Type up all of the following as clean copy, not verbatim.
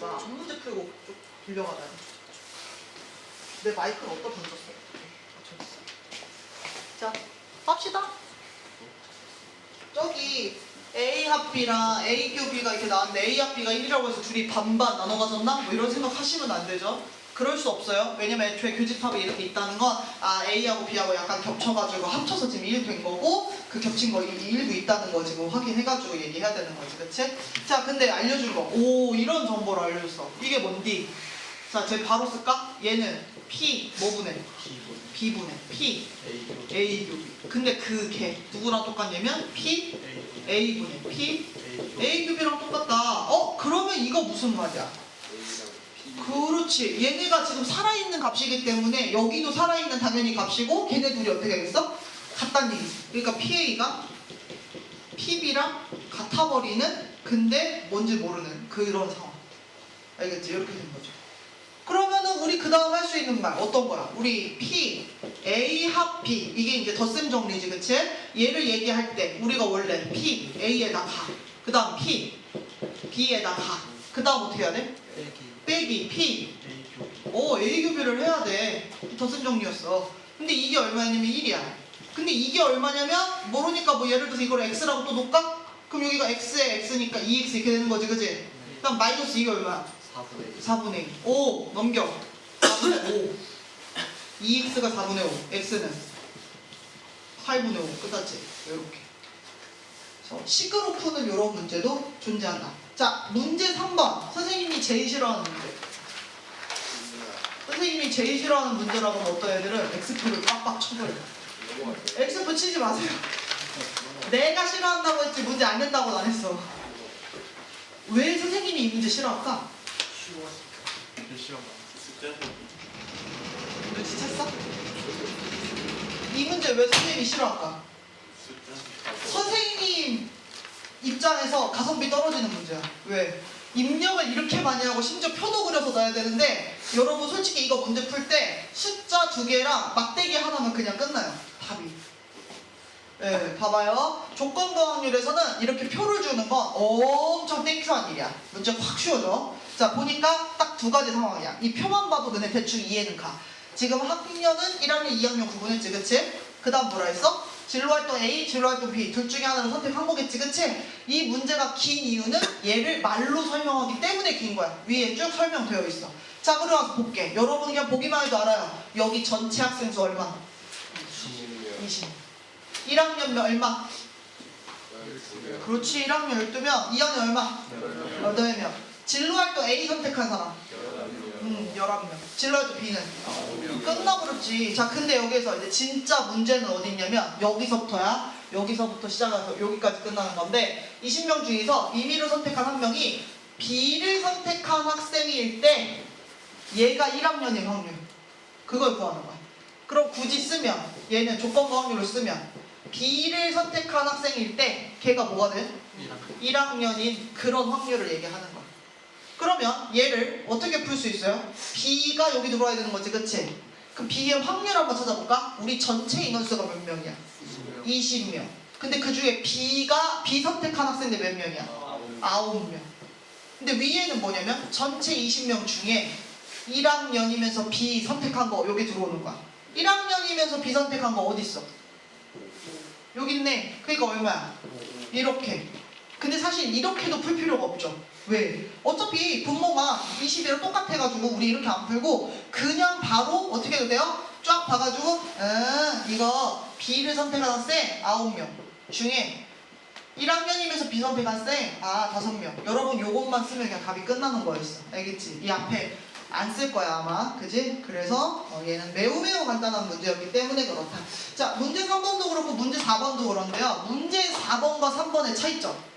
와, 한 문제 풀고 좀 빌려가나요? 내 마이크를 어디다 던졌어? 저기 있어. 자, 합시다. 저기 A 합 B랑 A 교 B가 이렇게 나왔는데 A 합 B가 1이라고 해서 둘이 반반 나눠 가졌나? 뭐 이런 생각 하시면 안 되죠. 그럴 수 없어요. 왜냐면 애초에 교집합이 이렇게 있다는 건 A하고 B하고 약간 겹쳐가지고 합쳐서 지금 1 된 거고 그 겹친 거 일부 있다는 거 지금 확인해가지고 얘기해야 되는 거지, 그치? 자, 근데 알려준 거. 오, 이런 정보를 알려줬어. 이게 뭔디? 자, 쟤 바로 쓸까? 얘는 P 뭐분해? B분해. P A 교 B. 근데 그걔 누구랑 똑같냐면 P A분해. P A 교 B랑 똑같다. 그러면 이거 무슨 말이야? 그렇지. 얘네가 지금 살아있는 값이기 때문에 여기도 살아있는 당연히 값이고 걔네 둘이 어떻게 하겠어? 같다는 얘기지. 그러니까 PA가 PB랑 같아버리는 근데 뭔지 모르는 그런 상황. 알겠지? 이렇게 된 거죠. 그러면은 우리 그 다음 할 수 있는 말 어떤 거야? 우리 P, A 합 B 이게 이제 덧셈 정리지, 그치? 얘를 얘기할 때 우리가 원래 P, A에다 가. 그 다음 P, B에다 가. 그 다음 어떻게 해야 돼? 빼기 P A 교비를 해야 돼. 덧셈 정리였어. 근데 이게 얼마냐면 1이야. 근데 이게 얼마냐면 모르니까 뭐 예를 들어서 이걸 X라고 또 놓을까? 그럼 여기가 X에 X니까 2X 이렇게 되는 거지, 그치? 그럼 마이너스 이게 얼마야? 4분의 2. 5 넘겨. 4분의 5. 2X가 4분의 5. X는 8분의 5. 끝났지? 이렇게. 식으로 푸는 이런 문제도 존재한다. 자, 문제 3번. 선생님이 제일 싫어하는 문제. 선생님이 제일 싫어하는 문제라고 하면 어떤 애들은 X표를 빡빡 쳐버려. X표 치지 마세요. 내가 싫어한다고 했지 문제 안 낸다고는 안 했어. 왜 선생님이 이 문제 싫어할까? 눈치챘어? 이 문제 왜 선생님이 싫어할까? 선생님 입장에서 가성비 떨어지는 문제야. 왜? 입력을 이렇게 많이 하고 심지어 표도 그려서 넣어야 되는데 여러분 솔직히 이거 문제 풀 때 숫자 2개랑 막대기 하나면 그냥 끝나요. 답이. 네, 봐봐요. 조건부확률에서는 이렇게 표를 주는 건 엄청 땡큐한 일이야. 문제 확 쉬워져. 자, 보니까 딱 2가지 상황이야. 이 표만 봐도 너네 대충 이해는 가. 지금 학년은 1학년, 2학년 구분했지, 그치? 그 다음 뭐라 했어? 진로활동 A, 진로활동 B 둘 중에 하나를 선택한 거겠지, 그치? 이 문제가 긴 이유는 얘를 말로 설명하기 때문에 긴 거야. 위에 쭉 설명되어 있어. 자, 그리고 와서 볼게. 여러분 그냥 보기만 해도 알아요. 여기 전체 학생 수 얼마? 20. 1학년 얼마? 12. 그렇지, 1학년 12명. 2학년 얼마? 8명. 진로활동 A 선택한 사람? 11명. 진로활동 B는? 끝나버렸지. 자, 근데 여기서 이제 진짜 문제는 어디 있냐면 여기서부터야. 여기서부터 시작해서 여기까지 끝나는 건데 20명 중에서 임의로 선택한 한 명이 B를 선택한 학생일 때 얘가 1학년일 확률. 그걸 구하는 거야. 그럼 굳이 쓰면 얘는 조건부 확률을 쓰면 B를 선택한 학생일 때 걔가 뭐가 돼? 1학년인 그런 확률을 얘기하는 거야. 그러면 얘를 어떻게 풀 수 있어요? B가 여기 들어와야 되는 거지, 그치? 그럼 B의 확률 한번 찾아볼까? 우리 전체 인원수가 몇 명이야? 20명. 근데 그 중에 B가 B 선택한 학생들 몇 명이야? 9명. 근데 위에는 뭐냐면 전체 20명 중에 1학년이면서 B 선택한 거 여기 들어오는 거야. 1학년이면서 B 선택한 거 어디 있어? 여기 있네. 그러니까 얼마야? 이렇게. 근데 사실 이렇게도 풀 필요가 없죠. 왜? 어차피 분모가 20이랑 똑같아가지고 우리 이렇게 안 풀고 그냥 바로 어떻게 해도 돼요? 쫙 봐가지고 이거 B를 선택한 학생 9명 중에 1학년이면서 B 선택한 학생 5명. 여러분 요것만 쓰면 그냥 답이 끝나는 거였어. 알겠지? 이 앞에 안 쓸 거야 아마. 그지? 그래서 얘는 매우 간단한 문제였기 때문에 그렇다. 자, 문제 3번도 그렇고 문제 4번도 그런데요. 문제 4번과 3번의 차이점.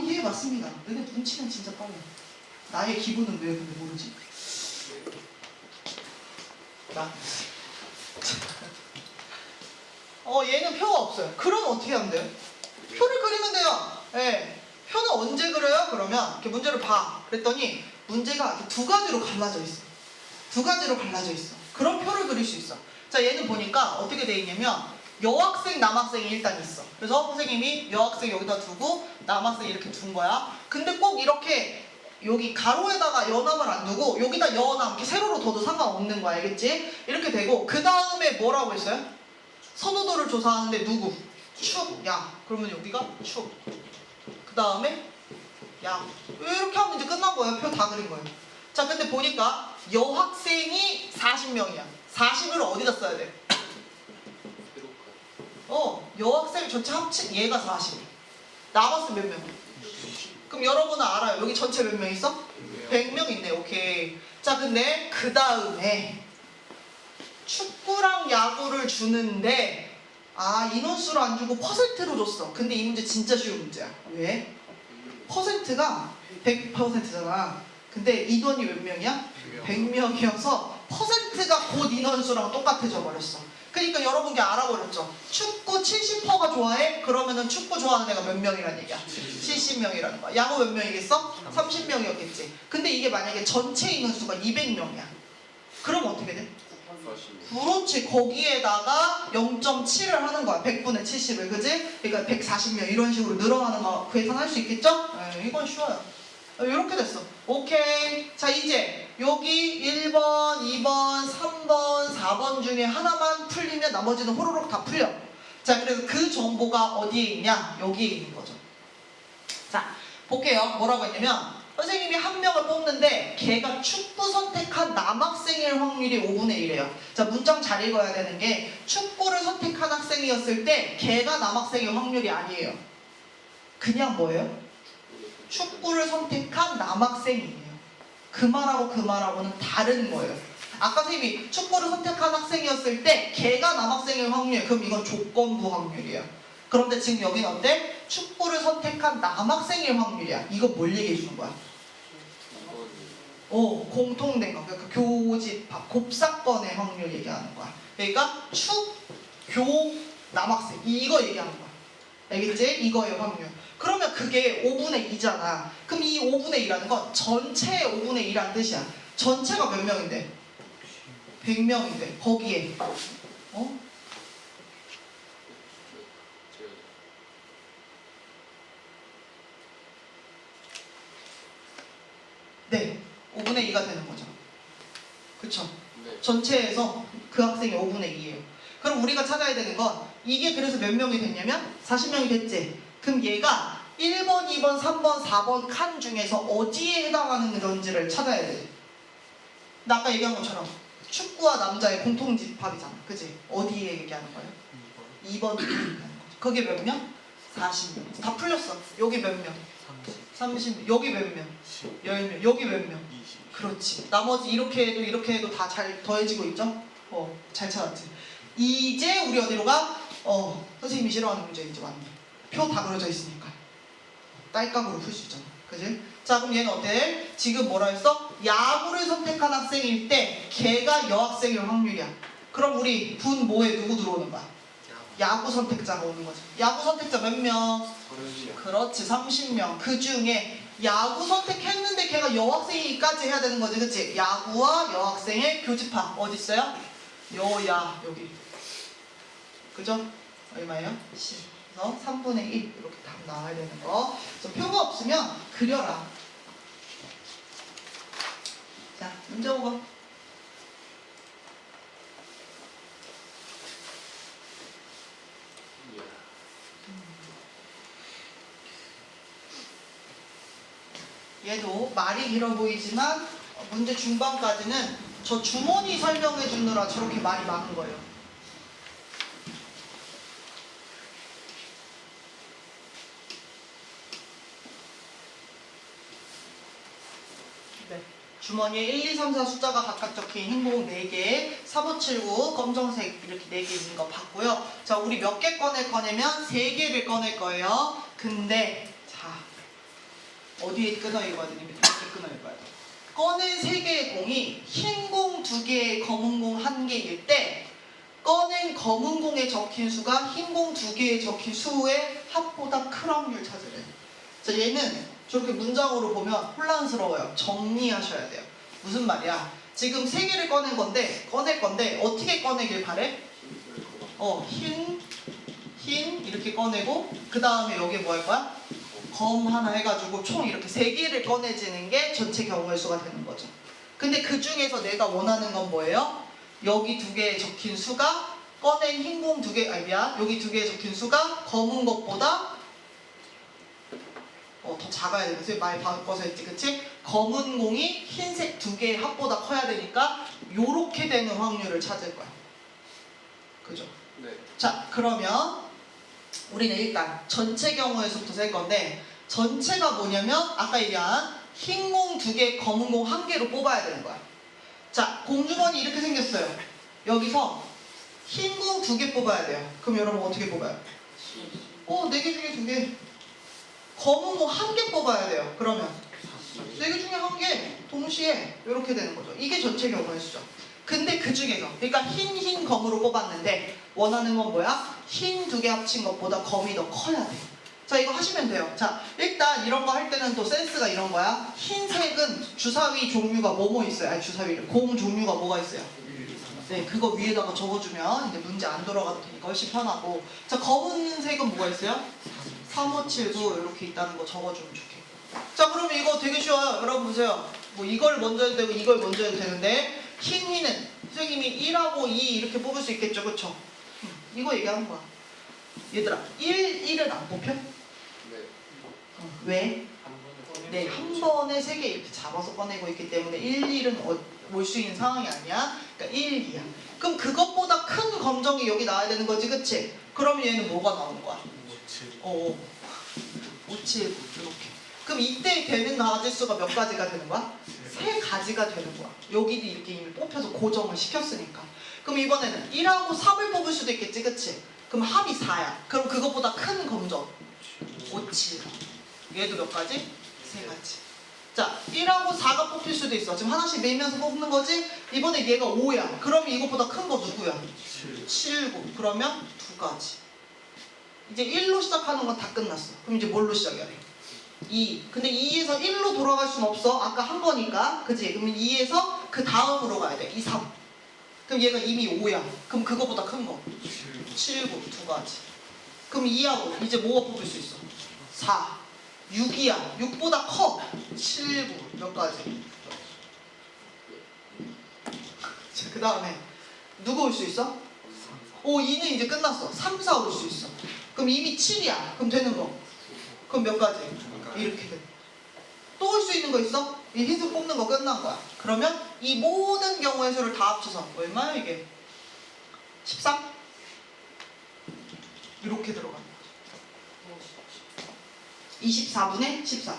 예, 맞습니다. 너네 눈치는 진짜 빨라. 나의 기분은 왜 근데 모르지? 나. 얘는 표가 없어요. 그럼 어떻게 하면 돼요? 표를 그리면 돼요. 예. 표는 언제 그려요? 그러면 이렇게 문제를 봐. 그랬더니 문제가 이렇게 2가지로 갈라져 있어. 2가지로 갈라져 있어. 그런 표를 그릴 수 있어. 자, 얘는 보니까 어떻게 돼 있냐면 여학생, 남학생이 일단 있어. 그래서 선생님이 여학생 여기다 두고 남학생 이렇게 둔 거야. 근데 꼭 이렇게 여기 가로에다가 연함을 안 두고 여기다 연함 이렇게 세로로 둬도 상관없는 거야. 알겠지? 이렇게 되고 그 다음에 뭐라고 했어요? 선호도를 조사하는데 누구? 축, 야. 그러면 여기가 축. 그 다음에 야. 이렇게 하면 이제 끝난 거예요. 표 다 그린 거예요. 자, 근데 보니까 여학생이 40명이야. 40을 어디다 써야 돼? 여학생 전체 합친 얘가 40. 나머지 몇 명? 그럼 여러분은 알아요. 여기 전체 몇 명 있어? 100명 있네. 오케이. 자, 근데 그 다음에 축구랑 야구를 주는데 인원수로 안 주고 퍼센트로 줬어. 근데 이 문제 진짜 쉬운 문제야. 왜? 퍼센트가 100%잖아. 근데 인원이 몇 명이야? 100명이어서 퍼센트가 곧 인원수랑 똑같아져 버렸어. 그러니까 여러분께 알아버렸죠. 축구 70%가 좋아해? 그러면은 축구 좋아하는 애가 몇 명이란 얘기야? 70명이라는 거야. 야구 몇 명이겠어? 30명이었겠지. 근데 이게 만약에 전체 인원수가 200명이야. 그럼 어떻게 돼? 그렇지. 거기에다가 0.7을 하는 거야. 100분의 70을. 그지? 그러니까 140명 이런 식으로 늘어나는 거 계산할 수 있겠죠? 이건 쉬워요. 이렇게 됐어. 오케이. 자, 이제 여기 1번, 2번, 3번, 4번 중에 하나만 풀리면 나머지는 호로록 다 풀려. 자, 그래서 그 정보가 어디에 있냐? 여기에 있는 거죠. 자, 볼게요. 뭐라고 했냐면 선생님이 한 명을 뽑는데 걔가 축구 선택한 남학생일 확률이 5분의 1이에요. 자, 문장 잘 읽어야 되는 게 축구를 선택한 학생이었을 때 걔가 남학생일 확률이 아니에요. 그냥 뭐예요? 축구를 선택한 남학생이에요. 그 말하고 그 말하고는 다른 거예요. 아까 선생님이 축구를 선택한 학생이었을 때 걔가 남학생일 확률, 그럼 이건 조건부 확률이에요. 그런데 지금 여기는 어때? 축구를 선택한 남학생일 확률이야. 이거 뭘 얘기해 주는 거야? 공통된 거. 그러니까 교집합, 곱사건의 확률 얘기하는 거야. 그러니까 축, 교, 남학생 이거 얘기하는 거야. 알겠지? 이거예요, 확률. 그러면 그게 5분의 2잖아. 그럼 이 5분의 2라는 건 전체 5분의 2라는 뜻이야. 전체가 몇 명인데? 100명인데 거기에 네, 5분의 2가 되는 거죠. 그쵸? 네. 전체에서 그 학생이 5분의 2예요. 그럼 우리가 찾아야 되는 건 이게 그래서 몇 명이 됐냐면 40명이 됐지. 그럼 얘가 1번, 2번, 3번, 4번 칸 중에서 어디에 해당하는 건지를 찾아야 돼. 나 아까 얘기한 것처럼 축구와 남자의 공통집합이잖아. 그치? 어디에 얘기하는 거예요? 2번 얘기하는 거죠. 거기 몇 명? 40명. 다 풀렸어. 여기 몇 명? 30명. 여기 몇 명? 10명. 여기 몇 명? 20. 그렇지. 나머지 이렇게 해도 다 잘 더해지고 있죠? 잘 찾았지. 이제 우리 어디로 가? 선생님이 싫어하는 문제 이제 왔네. 표 다 그려져 있으니까. 딸깍으로 풀 수 있잖아. 그지? 자, 그럼 얘는 어때? 지금 뭐라 했어? 야구를 선택한 학생일 때 걔가 여학생일 확률이야. 그럼 우리 분 모에 누구 들어오는 거야? 야구 선택자가 오는 거지. 야구 선택자 몇 명? 30명. 그렇지, 30명. 그 중에 야구 선택했는데 걔가 여학생이기까지 해야 되는 거지. 그치? 야구와 여학생의 교집합 어디 있어요? 여야 여기. 그죠? 얼마예요? 10. 그래서 3분의 1 이렇게 답 나와야 되는 거. 그래서 표가 없으면 그려라. 자, 문제 보고. 얘도 말이 길어 보이지만 문제 중반까지는 저 주머니 설명해 주느라 저렇게 말이 많은 거예요. 네. 주머니에 1, 2, 3, 4 숫자가 각각 적힌 흰공 4개, 4579 검정색 이렇게 4개 있는 거 봤고요. 자, 우리 몇 개 꺼낼 거냐면 3개를 꺼낼 거예요. 근데 자, 어디에 끊어 읽어야 되니? 이렇게 끊어 읽어야 돼. 꺼낸 3개의 공이 흰 공 2개, 검은 공 1개일 때 꺼낸 검은 공에 적힌 수가 흰 공 2개에 적힌 수의 합보다 큰 확률 찾으래. 자, 얘는 저렇게 문장으로 보면 혼란스러워요. 정리하셔야 돼요. 무슨 말이야? 지금 3개를 꺼낼 건데 어떻게 꺼내길 바래? 흰 이렇게 꺼내고 그 다음에 여기에 뭐 할 거야? 검 하나 해가지고 총 이렇게 3개를 꺼내지는 게 전체 경우의 수가 되는 거죠. 근데 그 중에서 내가 원하는 건 뭐예요? 여기 2개에 적힌 수가 꺼낸 흰 공 2개, 아니 미안, 여기 2개에 적힌 수가 검은 것보다 더 작아야 되는 거지. 많이 바꿔서 했지, 그치? 검은 공이 흰색 2개의 합보다 커야 되니까 요렇게 되는 확률을 찾을 거야. 그죠? 네. 자, 그러면 우리는 일단 전체 경우의 수부터 셀 건데, 전체가 뭐냐면 아까 얘기한 흰 공 2개, 검은 공 1개로 뽑아야 되는 거야. 자, 공주머니 이렇게 생겼어요. 여기서 흰 공 2개 뽑아야 돼요. 그럼 여러분 어떻게 뽑아요? 4개 중에 2개. 검은 공 1개 뽑아야 돼요. 그러면 4개 중에 1개 동시에 이렇게 되는 거죠. 이게 전체 경우의 수죠. 근데 그 중에서, 그러니까 흰 검으로 뽑았는데 원하는 건 뭐야? 흰 2개 합친 것보다 검이 더 커야 돼. 자, 이거 하시면 돼요. 자, 일단 이런 거 할 때는 또 센스가 이런 거야. 흰색은 주사위 종류가 뭐뭐 있어요? 아니, 주사위를. 공 종류가 뭐가 있어요? 네, 그거 위에다가 적어주면 이제 문제 안 돌아가도 되니까 훨씬 편하고. 자, 검은색은 뭐가 있어요? 3579 이렇게 있다는 거 적어주면 좋겠고. 자, 그러면 이거 되게 쉬워요. 여러분 보세요. 뭐 이걸 먼저 해도 되고 이걸 먼저 해도 되는데, 흰은 선생님이 1하고 2 이렇게 뽑을 수 있겠죠, 그쵸? 이거 얘기하는 거야. 얘들아, 1은 안 뽑혀? 네. 왜? 네, 한 번에 3개 이렇게 잡아서 꺼내고 있기 때문에 1은 올 수 있는 상황이 아니야. 그러니까 1, 2야. 그럼 그것보다 큰 검정이 여기 나와야 되는 거지, 그치? 그러면 얘는 뭐가 나오는 거야? 5, 7, 이렇게. 그럼 이때 되는 가지수가 몇 가지가 되는 거야? 3가지가 되는 거야. 여기도 이렇게 이미 뽑혀서 고정을 시켰으니까. 그럼 이번에는 1하고 3을 뽑을 수도 있겠지, 그치? 그럼 합이 4야. 그럼 그것보다 큰 검정 5, 7. 얘도 몇 가지? 3가지. 자, 1하고 4가 뽑힐 수도 있어. 지금 하나씩 매면서 뽑는 거지? 이번에 얘가 5야. 그러면 이것보다 큰 거 누구야? 7, 9. 그러면 2가지. 이제 1로 시작하는 건 다 끝났어. 그럼 이제 뭘로 시작해야 돼? 2. 근데 2에서 1로 돌아갈 순 없어. 아까 한 거니까. 그치? 그러면 2에서 그 다음으로 가야 돼. 2, 3. 그럼 얘가 이미 5야. 그럼 그거보다 큰 거. 7, 9. 2가지. 그럼 2하고 이제 뭐가 뽑을 수 있어? 4. 6이야. 6보다 커. 7, 9. 몇 가지? 자, 그 다음에 누구 올 수 있어? 5, 2는 이제 끝났어. 3, 4 올 수 있어. 그럼 이미 7이야. 그럼 되는 거. 그럼 몇 가지? 이렇게 돼. 또 올 수 있는 거 있어? 이 흰색 뽑는 거 끝난 거야. 그러면 이 모든 경우의 수를 다 합쳐서 얼마야 이게? 13? 이렇게 들어가는 거야. 24분의 14.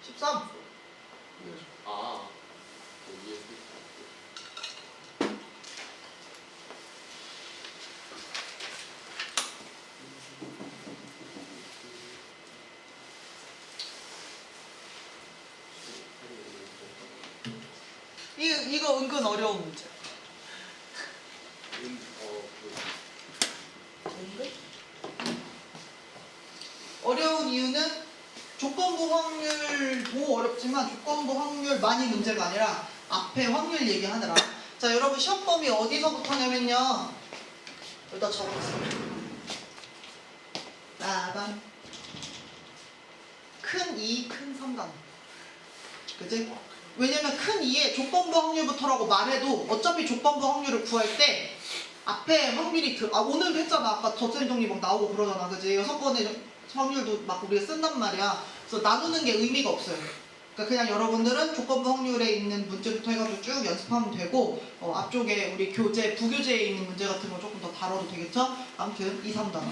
13. 아. 이거 은근 어려운 문제. 어려운 이유는 조건부 확률도 어렵지만 조건부 확률 많이 문제가 아니라 앞에 확률 얘기하느라. 자, 여러분 시험 범위 어디서부터냐면요. 여기다 적어놨습니다. 나반 큰 2, 큰 3단. 그지? 왜냐면 큰 2에 조건부 확률부터라고 말해도 어차피 조건부 확률을 구할 때 앞에 확률이 오늘도 했잖아. 아까 덧셈 정리 막 나오고 그러잖아. 그지? 6번의 확률도 막 우리가 쓴단 말이야. 그래서 나누는 게 의미가 없어요. 그러니까 그냥 여러분들은 조건부 확률에 있는 문제부터 해가지고 쭉 연습하면 되고, 앞쪽에 우리 교재, 부교재에 있는 문제 같은 거 조금 더 다뤄도 되겠죠? 아무튼 2, 3단원.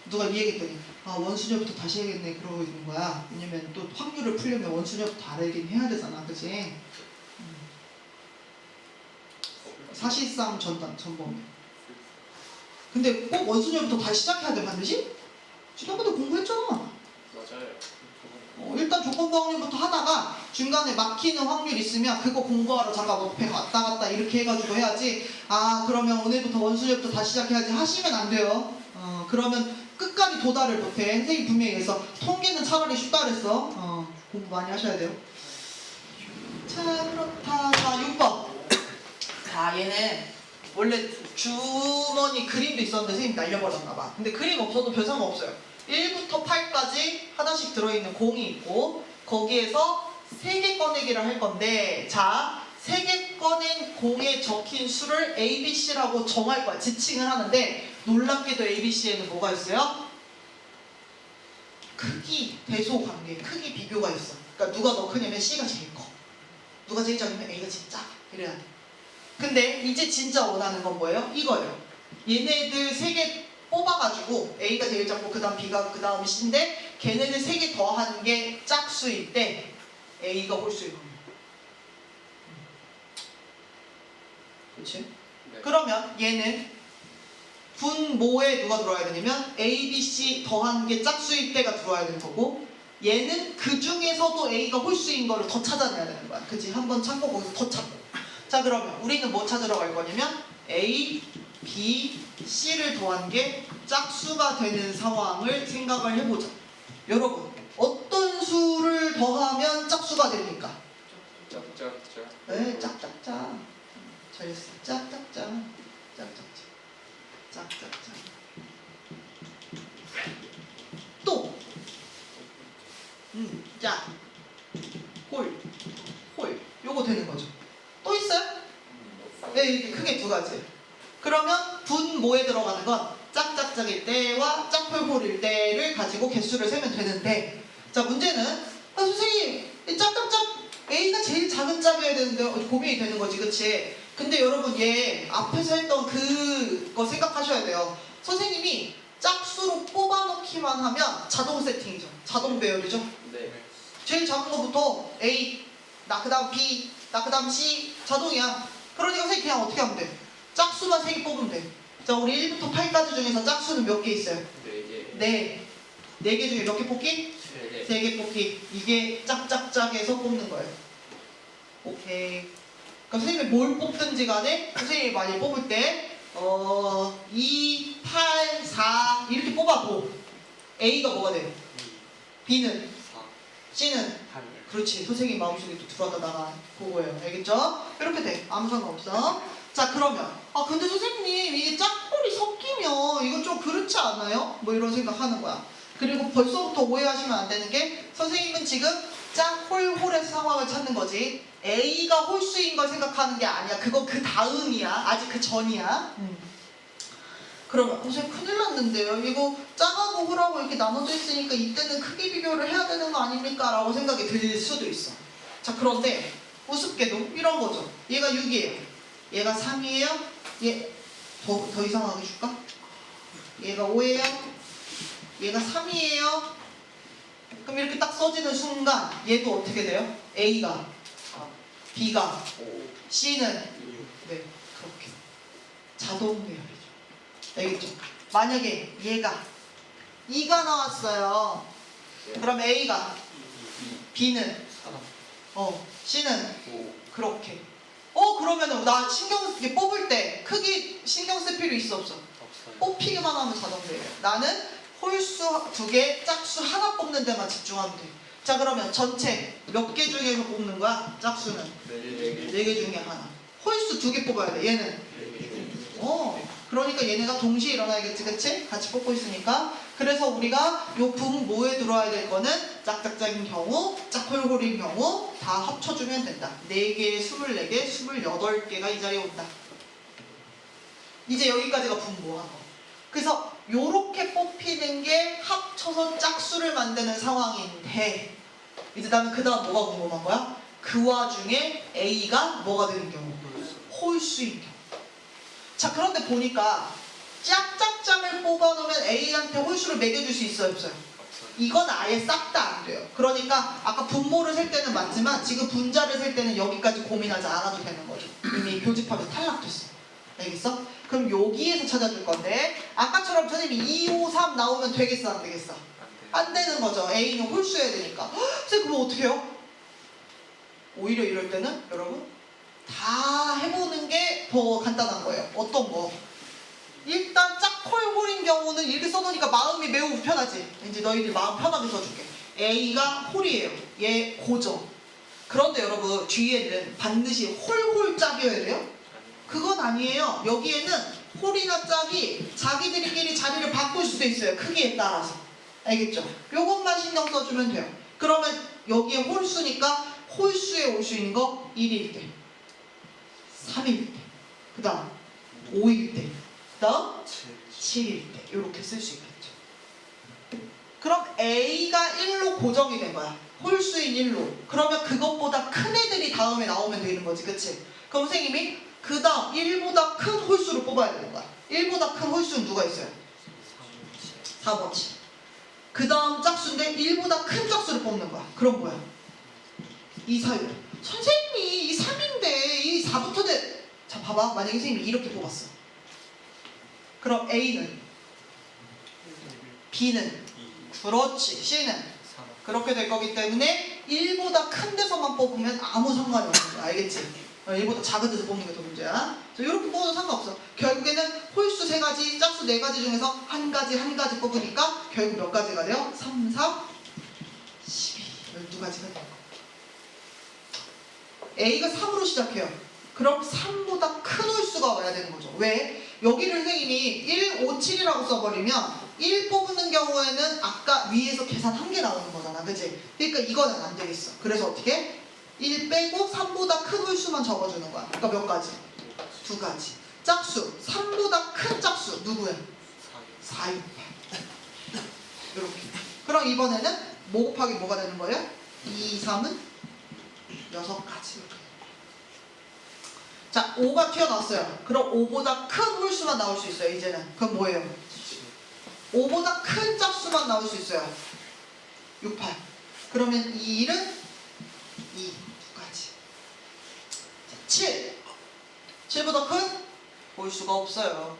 누가 이 얘기했더니 원수녀부터 다시 해야겠네 그러고 있는 거야. 왜냐면 또 확률을 풀려면 원수녀부터 알긴 해야 되잖아. 그치? 사실상 전범위. 근데 꼭 원수녀부터 다시 시작해야 돼 반드시? 지난번에 공부했잖아. 맞아요. 일단 조건부 확률부터 하다가 중간에 막히는 확률 있으면 그거 공부하러 잠깐 옆에 왔다 갔다 이렇게 해가지고 해야지. 그러면 오늘부터 원수녀부터 다시 시작해야지 하시면 안 돼요. 그러면 끝까지 도달을 못해. 선생님 분명히 그래서 통계는 차라리 쉽다 그랬어. 공부 많이 하셔야 돼요. 자, 그렇다. 자, 6번. 자, 얘는 원래 주머니 그림도 있었는데 선생님 날려버렸나봐. 근데 그림 없어도 별 상관없어요. 1부터 8까지 하나씩 들어있는 공이 있고 거기에서 3개 꺼내기를 할 건데 자 3개 꺼낸 공에 적힌 수를 A, B, C라고 정할 거야. 지칭을 하는데 놀랍게도 A, B, C에는 뭐가 있어요? 크기, 대소 관계, 크기 비교가 있어. 그러니까 누가 더 크냐면 C가 제일 커. 누가 제일 작으면 A가 제일 작아. 이래야 돼. 근데 이제 진짜 원하는 건 뭐예요? 이거예요. 얘네들 3개 뽑아가지고 A가 제일 작고 그 다음 B가 그 다음 C인데 걔네들 3개 더하는 게 짝수일 때 A가 홀수일 겁니다. 그렇지? 네. 그러면 얘는 분모에 누가 들어와야 되냐면 A, B, C 더한 게 짝수일 때가 들어와야 되는 거고 얘는 그 중에서도 A가 홀수인 거를 더 찾아내야 되는 거야. 그치? 한번 찾고 거기서 더 찾고. 자 그러면 우리는 뭐 찾으러 갈 거냐면 A, B, C를 더한 게 짝수가 되는 상황을 생각을 해보자. 여러분 어떤 수를 더하면 짝수가 됩니까? 짝짝짝. 네, 짝짝짝. 잘했어. 짝짝짝. 짝짝짝. 짝짝짝. 또. 짝. 홀. 홀. 요거 되는 거죠. 또 있어요? 네, 이렇게 크게 2가지. 그러면 분모에 들어가는 건 짝짝짝일 때와 짝홀홀일 때를 가지고 개수를 세면 되는데 자 문제는 선생님 이 짝짝짝 A가 제일 작은 짝이어야 되는데 고민이 되는 거지 그치? 근데 여러분 얘 앞에서 했던 그거 생각하셔야 돼요. 선생님이 짝수로 뽑아놓기만 하면 자동 세팅이죠. 자동 배열이죠. 네. 제일 작은 거부터 A, 나 그 다음 B, 나 그 다음 C 자동이야. 그러니까 선생님 그냥 어떻게 하면 돼? 짝수만 3개 뽑으면 돼. 자 우리 1부터 8까지 중에서 짝수는 몇 개 있어요? 4개. 네. 4개 중에 몇 개 뽑기? 3개. 3개 뽑기. 이게 짝짝짝에서 뽑는 거예요. 오케이. 그러니까 선생님이 뭘 뽑든지 간에 선생님이 많이 뽑을 때 2, 8, 4 이렇게 뽑아도 A가 뭐가 돼요? B는? 4. C는? 8. 그렇지. 선생님 마음속에 또 들어왔다 나가 그거예요. 알겠죠? 이렇게 돼. 아무 상관없어. 자 그러면 근데 선생님 이게 짝꼴이 섞이면 이거 좀 그렇지 않아요? 뭐 이런 생각하는 거야. 그리고 벌써부터 오해하시면 안 되는 게 선생님은 지금 짝홀홀의 상황을 찾는 거지 A가 홀수인 걸 생각하는 게 아니야. 그건 그 다음이야. 아직 그 전이야. 그러면 선생님 큰일 났는데요. 이거 짝하고 홀하고 이렇게 나눠져 있으니까 이때는 크기 비교를 해야 되는 거 아닙니까? 라고 생각이 들 수도 있어. 자 그런데 우습게도 이런 거죠. 얘가 6이에요. 얘가 3이에요. 얘 더 이상하게 줄까? 얘가 5예요. 얘가 3이에요. 그럼 이렇게 딱 써지는 순간 얘도 어떻게 돼요? A가 4. B가 5. C는 6. 네 그렇게 자동 배열이죠. 알겠죠? 만약에 얘가 2가 나왔어요. 그럼 A가 2. B는 3. C는 5. 그렇게. 그러면은 나 이게 뽑을 때 크기 신경 쓸 필요 있어 없어? 없어요. 뽑히기만 하면 자동 배열. 나는 홀수 2개, 짝수 하나 뽑는 데만 집중하면 돼. 자 그러면 전체 몇 개 중에서 뽑는 거야? 짝수는 4개. 4개 중에 하나. 홀수 2개 뽑아야 돼. 얘는 4개. 그러니까 얘네가 동시에 일어나야겠지, 그치? 같이 뽑고 있으니까. 그래서 우리가 요 분모에 들어와야 될 거는 짝짝짝인 경우, 짝홀홀인 경우 다 합쳐주면 된다. 4개, 24개, 28개가 이 자리에 온다. 이제 여기까지가 분모한 거. 그래서 요렇게 뽑히는 게 합쳐서 짝수를 만드는 상황인데 이제 나는 그 다음 뭐가 궁금한 거야? 그 와중에 A가 뭐가 되는 경우? 홀수인 경우. 자 그런데 보니까 짝짝짝을 뽑아놓으면 A한테 홀수를 매겨줄 수 있어요 없어요? 이건 아예 싹 다 안 돼요. 그러니까 아까 분모를 셀 때는 맞지만 지금 분자를 셀 때는 여기까지 고민하지 않아도 되는 거죠. 이미 교집합에서 탈락됐어. 알겠어? 그럼 여기에서 찾아줄 건데 아까처럼 선생님이 2, 5, 3 나오면 되겠어 안 되겠어? 안 되는 거죠. A는 홀수여야 되니까. 선생님 그럼 어떻게 해요? 오히려 이럴 때는 여러분 다 해보는 게 더 간단한 거예요. 어떤 거? 일단 짝홀홀인 경우는 이렇게 써놓으니까 마음이 매우 불편하지. 이제 너희들 마음 편하게 써줄게. A가 홀이에요. 얘 고정. 그런데 여러분 뒤에는 반드시 홀홀짝이어야 돼요? 그건 아니에요. 여기에는 홀이나 짝이 자기들끼리 자리를 바꿀 수도 있어요. 크기에 따라서. 알겠죠? 요것만 신경 써주면 돼요. 그러면 여기에 홀수니까 홀수에 올 수 있는 거 1일 때, 3일 때, 그 다음 5일 때, 그 다음 7일 때 이렇게 쓸 수 있겠죠. 그럼 A가 1로 고정이 된 거야. 홀수인 1로. 그러면 그것보다 큰 애들이 다음에 나오면 되는 거지. 그치? 그럼 선생님이 그 다음 1보다 큰 홀수를 뽑아야 되는 거야. 1보다 큰 홀수는 누가 있어요? 4번 7. 그 다음 짝수인데 1보다 큰 짝수를 뽑는 거야. 그럼 뭐야? 2, 4, 6. 선생님이 이 3인데 이 4부터 돼. 자 봐봐. 만약에 선생님이 이렇게 뽑았어. 그럼 A는? B는? 그렇지. C는? 그렇게 될 거기 때문에 1보다 큰 데서만 뽑으면 아무 상관이 없는 거야. 알겠지? 1보다 작은 데서 뽑는 게 더 문제야. 자, 이렇게 뽑아도 상관없어. 결국에는 홀수 3가지, 짝수 4가지 중에서 한 가지 뽑으니까 결국 몇 가지가 돼요? 3, 4, 12. 12가지가 돼요. A가 3으로 시작해요. 그럼 3보다 큰 홀수가 와야 되는 거죠. 왜? 여기를 선생님이 1, 5, 7이라고 써버리면 1 뽑는 경우에는 아까 위에서 계산 한 개 나오는 거잖아. 그치? 그러니까 이거는 안 되겠어. 그래서 어떻게? 1 빼고 3보다 큰 홀수만 적어주는 거야. 그러니까 몇 가지? 2가지. 짝수. 3보다 큰 짝수. 누구야? 4, 6, 8. 이렇게. 그럼 이번에는 뭐 곱하기 뭐가 되는 거예요? 2, 3은 6가지. 자, 5가 튀어나왔어요. 그럼 5보다 큰 홀수만 나올 수 있어요. 이제는. 그럼 뭐예요? 5보다 큰 짝수만 나올 수 있어요. 6, 8. 그러면 이 1은 2, 2가지. 7. 7보다 큰 홀수가 없어요.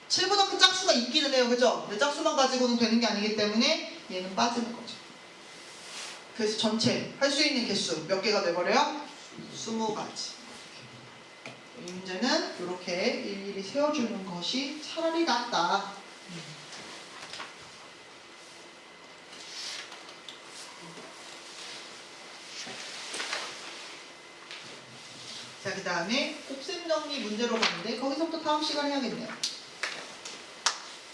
7보다 큰 짝수가 있기는 해요. 그죠? 근데 짝수만 가지고는 되는 게 아니기 때문에 얘는 빠지는 거죠. 그래서 전체 할 수 있는 개수 몇 개가 돼버려요? 20가지. 이 문제는 이렇게 일일이 세워주는 것이 차라리 낫다. 자, 그 다음에 곱셈 정리 문제로 가는데 거기서부터 다음 시간에 해야겠네요.